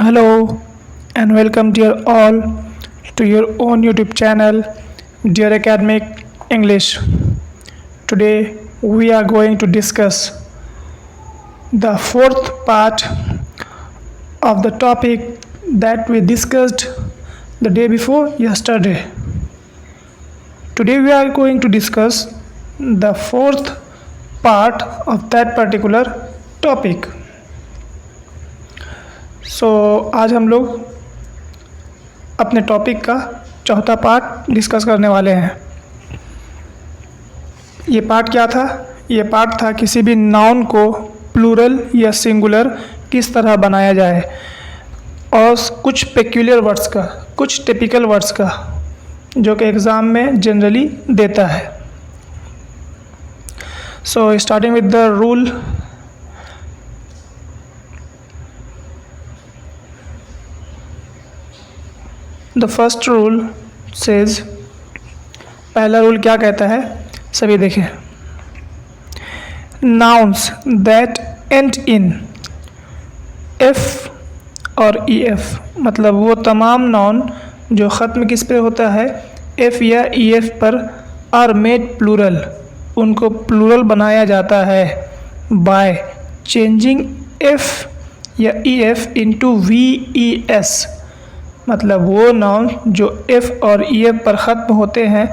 Hello and welcome dear all to your own YouTube channel Dear Academic English. Today we are going to discuss the fourth part of the topic that we discussed the day before yesterday. Today we are going to discuss the fourth part of that particular topic. आज हम लोग अपने topic का चौथा part discuss करने वाले हैं। ये पार्ट क्या था? ये पार्ट था किसी भी नाउन को प्लूरल या सिंगुलर किस तरह बनाया जाए और कुछ पेक्यूलियर वर्ड्स का, कुछ टिपिकल वर्ड्स का जो कि एग्ज़ाम में जनरली देता है। Starting with the rule. The first rule says, पहला रूल क्या कहता है सभी देखें। Nouns that and in F और ई एफ, मतलब वो तमाम नाउन जो ख़त्म किस पे होता है, एफ या ई एफ पर, आर मेड प्लूरल, उनको प्लूरल बनाया जाता है बाय चेंजिंग एफ या E F into we E S. मतलब वो नाउन जो एफ़ और ई एफ पर ख़त्म होते हैं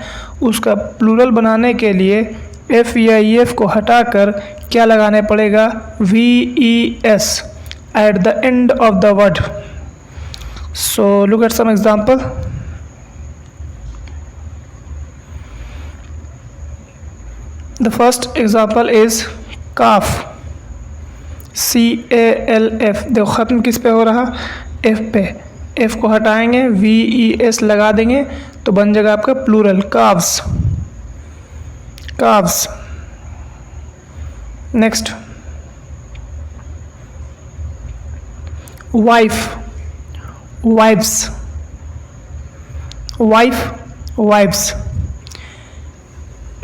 उसका प्लूरल बनाने के लिए एफ़ या ई एफ को हटाकर क्या लगाने पड़ेगा, V E S at the end of the word. So look at some example. The first example is calf, C A L F. देखो ख़त्म किस पे हो रहा, एफ़ पे, एफ़ को हटाएंगे, वी ई एस लगा देंगे तो बन जाएगा आपका plural, calves, calves. Next, wife, wives, wife, wives.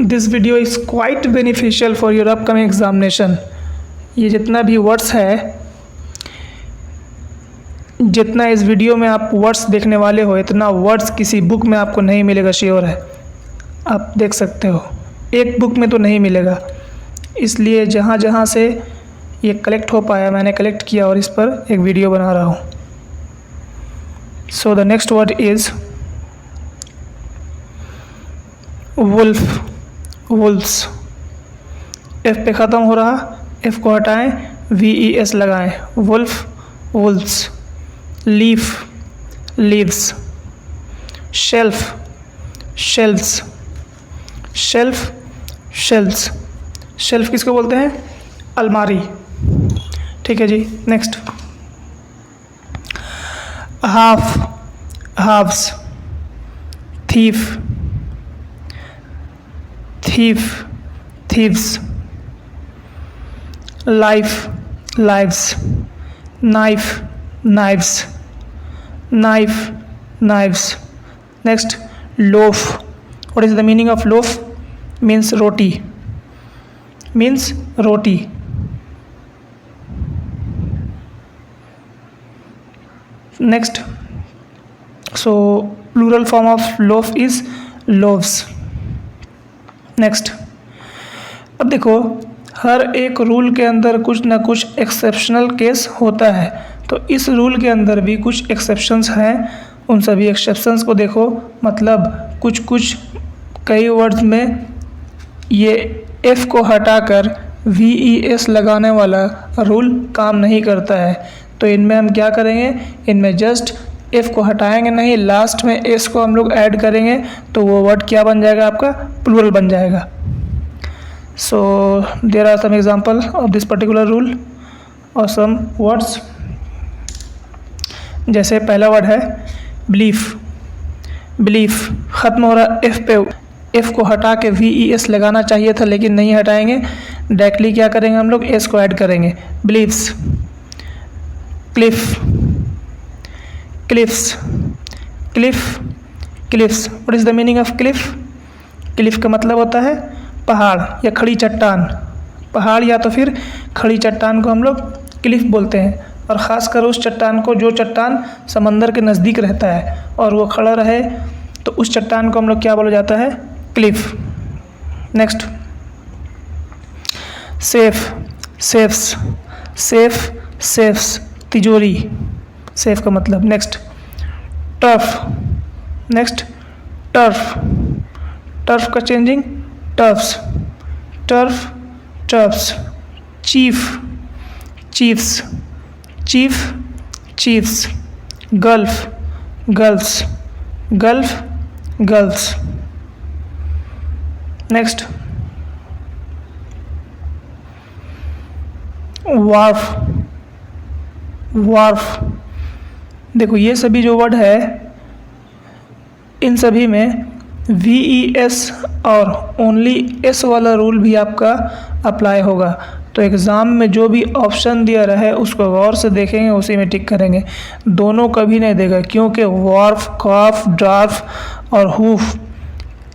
This video is quite beneficial for your upcoming examination. ये जितना भी वर्ड्स है, जितना इस वीडियो में आप वर्ड्स देखने वाले हो, इतना वर्ड्स किसी बुक में आपको नहीं मिलेगा, श्योर है। आप देख सकते हो एक बुक में तो नहीं मिलेगा। इसलिए जहाँ जहाँ से ये कलेक्ट हो पाया मैंने कलेक्ट किया और इस पर एक वीडियो बना रहा हूँ। So the next word is wolf, wolfs. F पे ख़त्म हो रहा, एफ को हटाएं, वी ई एस लगाएं, wolf, wolfs. Leaf, leaves. Shelf, shelfs, shelf, shelfs. Shelf किसको बोलते हैं, अलमारी। ठीक है जी। Next, half, halfs. Thief, thief, thieves. Life, lives. Knife, knives, knife, knives. Next, loaf. What is the meaning of loaf? Means roti, means roti. Next, so plural form of loaf is loaves. Next, अब देखो हर एक rule के अंदर कुछ ना कुछ exceptional case होता है, तो इस रूल के अंदर भी कुछ एक्सेप्शंस हैं। उन सभी एक्सेप्शंस को देखो। मतलब कुछ कुछ कई वर्ड्स में ये एफ़ को हटाकर वी ई एस लगाने वाला रूल काम नहीं करता है, तो इनमें हम क्या करेंगे, इनमें जस्ट एफ़ को हटाएंगे नहीं, लास्ट में एस को हम लोग ऐड करेंगे तो वो वर्ड क्या बन जाएगा, आपका प्लूरल बन जाएगा। So there are some example of this particular rule और सम वर्ड्स। जैसे पहला वर्ड है बिलीफ, बिलीफ ख़त्म हो रहा एफ़ पे, एफ़ को हटा के वी ई एस लगाना चाहिए था लेकिन नहीं हटाएंगे, डायरेक्टली क्या करेंगे हम लोग, एस को ऐड करेंगे, believes. Cliff, cliffs, cliff, cliffs. What is the meaning of cliff? Cliff का मतलब होता है पहाड़ या खड़ी चट्टान। पहाड़ या तो फिर खड़ी चट्टान को हम लोग क्लिफ बोलते हैं। और ख़ासकर उस चट्टान को जो चट्टान समंदर के नज़दीक रहता है और वो खड़ा रहे, तो उस चट्टान को हम लोग क्या बोला जाता है? Cliff. Next, safe, safes, safe, safes, तिजोरी, सेफ का मतलब। Next, turf, next, turf, turf का changing turfs, turf, turfs. Chief, chiefs, chief, chiefs. Gulf, gulfs, gulf, gulfs. Next, wharf, wharf. देखो ये सभी जो वर्ड है, इन सभी में VES और ओनली S वाला रूल भी आपका अप्लाई होगा। तो एग्ज़ाम में जो भी ऑप्शन दिया रहे उसको गौर से देखेंगे, उसी में टिक करेंगे। दोनों कभी नहीं देगा, क्योंकि वार्फ, कॉफ, ड्राफ और हूफ,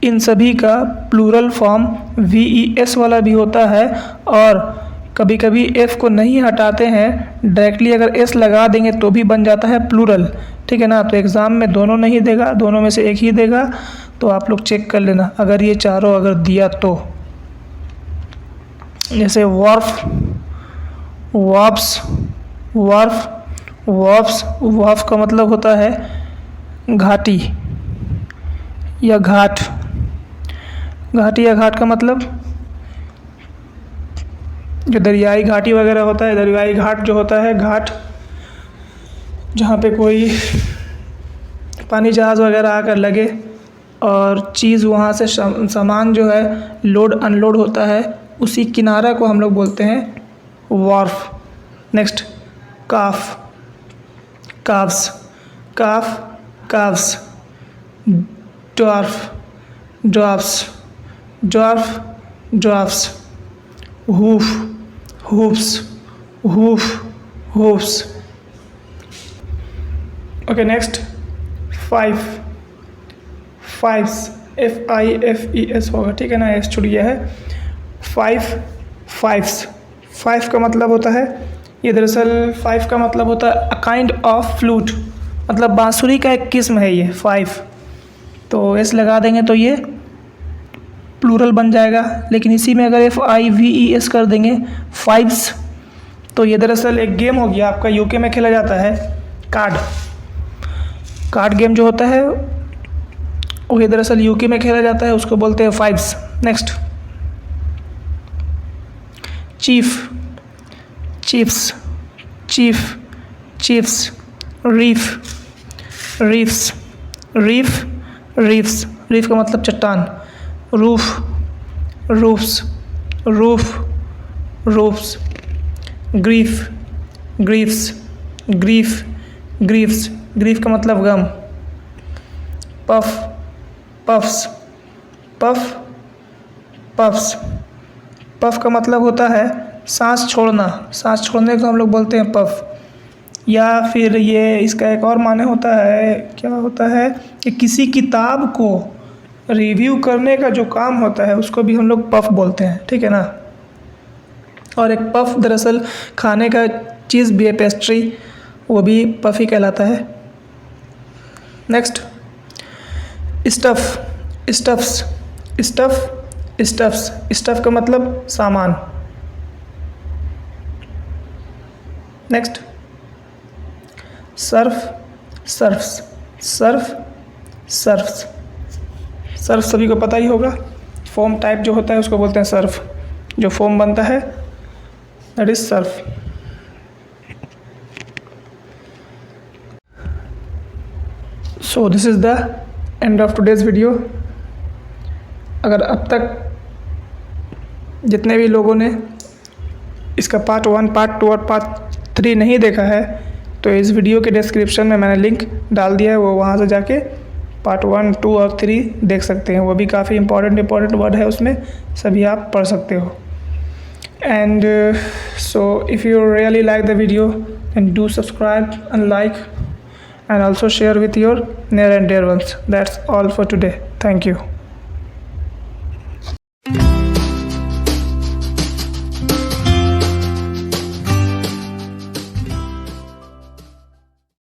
इन सभी का प्लूरल फॉर्म VES वाला भी होता है, और कभी कभी F को नहीं हटाते हैं, डायरेक्टली अगर S लगा देंगे तो भी बन जाता है प्लूरल। ठीक है ना? तो एग्ज़ाम में दोनों नहीं देगा, दोनों में से एक ही देगा। तो आप लोग चेक कर लेना अगर ये चारों अगर दिया तो। जैसे वार्फ, वार्फ्स, वार्फ, वार्फ्स। वार्फ का मतलब होता है घाटी या घाट। घाटी या घाट का मतलब जो दरियाई घाटी वगैरह होता है, दरियाई घाट जो होता है, घाट जहाँ पे कोई पानी जहाज़ वगैरह आकर लगे और चीज़ वहाँ से सामान जो है लोड अनलोड होता है, उसी किनारा को हम लोग बोलते हैं wharf. Next, calf, calfs, calf, calfs. Dwarf, dwarfs, dwarf, dwarfs. Hoof, hoofs, hoof, hoofs. Okay, next, five, fives, FIFES होगा, ठीक है ना? एस छूट गया है। Five, fives. फाइव का मतलब होता है, ये दरअसल फाइव का मतलब होता है अ काइंड ऑफ फ्लूट, मतलब बांसुरी का एक किस्म है ये फाइव। तो एस लगा देंगे तो ये प्लूरल बन जाएगा, लेकिन इसी में अगर FIVES कर देंगे फाइव्स, तो ये दरअसल एक गेम हो गया आपका, UK में खेला जाता है, कार्ड। कार्ड गेम जो होता है वो ये दरअसल UK में खेला जाता है, उसको बोलते हैं fives. Next, chief, chiefs, chief, chiefs. Reef, reefs, reef, reefs. Reef का मतलब चट्टान। Roof, roofs, roof, roofs. Grief, griefs, grief, griefs. Grief का मतलब गम। Puff, puffs, puff, puffs. Puff का मतलब होता है सांस छोड़ना। सांस छोड़ने को हम लोग बोलते हैं पफ। या फिर ये इसका एक और माने होता है, क्या होता है कि किसी किताब को रिव्यू करने का जो काम होता है उसको भी हम लोग पफ बोलते हैं, ठीक है ना? और एक पफ दरअसल खाने का चीज़ भी है, पेस्ट्री, वो भी पफ ही कहलाता है। Next, stuff, stuffs, stuff, stuffs. Stuff का मतलब सामान। Next, Surf, serfs, Surf, serfs. Surf सभी को पता ही होगा, फोम टाइप जो होता है उसको बोलते हैं सर्फ। जो फोम बनता है that is Surf. So this is the end of today's video. अगर अब तक जितने भी लोगों ने इसका पार्ट 1, पार्ट 2 और पार्ट 3 नहीं देखा है, तो इस वीडियो के डिस्क्रिप्शन में मैंने लिंक डाल दिया है, वो वहाँ से जाके पार्ट 1, 2 और 3 देख सकते हैं। वो भी काफ़ी इंपॉर्टेंट वर्ड है उसमें, सभी आप पढ़ सकते हो। And so if you really like the video then do subscribe and like and also share with your near and dear ones. That's all for today. Thank you.